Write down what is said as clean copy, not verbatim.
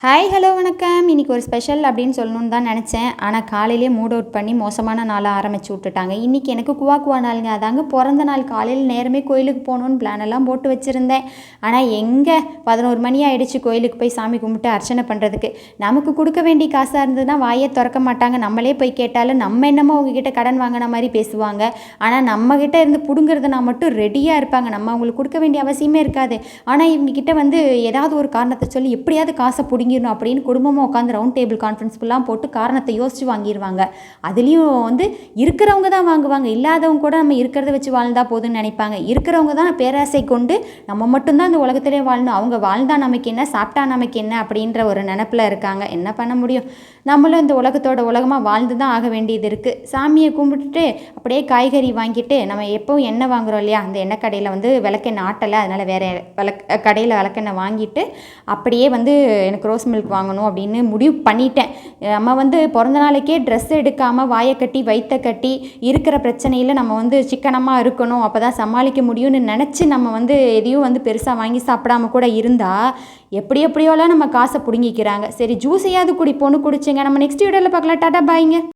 Hi hello வணக்கம். இன்றைக்கி ஒரு ஸ்பெஷல் அப்படின்னு சொல்லணுன்னு தான் நினச்சேன். ஆனால் காலையிலே மூட் அவுட் பண்ணி மோசமான நாளாக ஆரம்பிச்சு விட்டுட்டாங்க. இன்றைக்கி எனக்கு குவா நாளுங்க. அதாங்க பிறந்த நாள். காலையில் நேரமே கோயிலுக்கு போகணுன்னு பிளான் எல்லாம் போட்டு வச்சுருந்தேன். ஆனால் எங்கே 11 மணி ஆகிடுச்சு கோயிலுக்கு போய் சாமி கும்பிட்டு அர்ச்சனை பண்ணுறதுக்கு. நமக்கு கொடுக்க வேண்டிய காசாக இருந்ததுன்னா வாயே திறக்க மாட்டாங்க. நம்மளே போய் கேட்டாலும் நம்ம என்னமோ அவங்கக்கிட்ட கடன் வாங்கின மாதிரி பேசுவாங்க. ஆனால் நம்மக்கிட்ட இருந்து பிடுங்கிறதுனா மட்டும் ரெடியாக இருப்பாங்க. நம்ம அவங்களுக்கு கொடுக்க வேண்டிய அவசியமே இருக்காது. ஆனால் இவங்கக்கிட்ட வந்து ஏதாவது ஒரு காரணத்தை சொல்லி எப்படியாவது காசை பிடிங்கிடணும் அப்படின்னு குடும்பமாக உட்காந்து ரவுண்ட் டேபிள் கான்ஃபரன்ஸ் ஃபுல்லாக போட்டு காரணத்தை யோசித்து வாங்கிடுவாங்க. அதுலேயும் வந்து இருக்கிறவங்க தான் வாங்குவாங்க. இல்லாதவங்க கூட நம்ம இருக்கிறத வச்சு வாழ்ந்தா போதுன்னு நினைப்பாங்க. இருக்கிறவங்க தான் பேராசை கொண்டு நம்ம மட்டும்தான் இந்த உலகத்திலே வாழணும், அவங்க வாழ்ந்தா நமக்கு என்ன, சாப்பிட்டா நமக்கு என்ன அப்படின்ற ஒரு நினப்பில் இருக்காங்க. என்ன பண்ண முடியும்? நம்மளும் இந்த உலகத்தோட உலகமாக வாழ்ந்து தான் ஆக வேண்டியது இருக்குது. சாமியை கும்பிட்டுட்டு அப்படியே காய்கறி வாங்கிட்டு, நம்ம எப்போவும் எண்ணெய் வாங்குகிறோம் இல்லையா, அந்த எண்ணெய் கடையில் வந்து விளக்கெண்ணெய் ஆட்டலை, அதனால் வேறு கடையில் விளக்கெண்ணெய் வாங்கிட்டு அப்படியே வந்து எனக்கு ரோஸ் மில்க் வாங்கணும் அப்படின்னு முடிவு பண்ணிட்டேன். நம்ம வந்து பிறந்த நாளைக்கே ட்ரெஸ் எடுக்காமல் வாயை கட்டி வயிற்ற கட்டி இருக்கிற பிரச்சனையில் நம்ம வந்து சிக்கனமாக இருக்கணும், அப்போ தான் சமாளிக்க முடியும்னு நினச்சி நம்ம வந்து எதையும் வந்து பெருசாக வாங்கி சாப்பிடாம கூட இருந்தால் எப்படியோலாம் நம்ம காசை பிடுங்கிக்கிறாங்க. சரி, ஜூஸையாவது குடிப்போன்னு குடிச்சுங்க. நம்ம நெக்ஸ்ட் வீடியோவில் பார்க்கலாம். டாடா பாய்ங்க.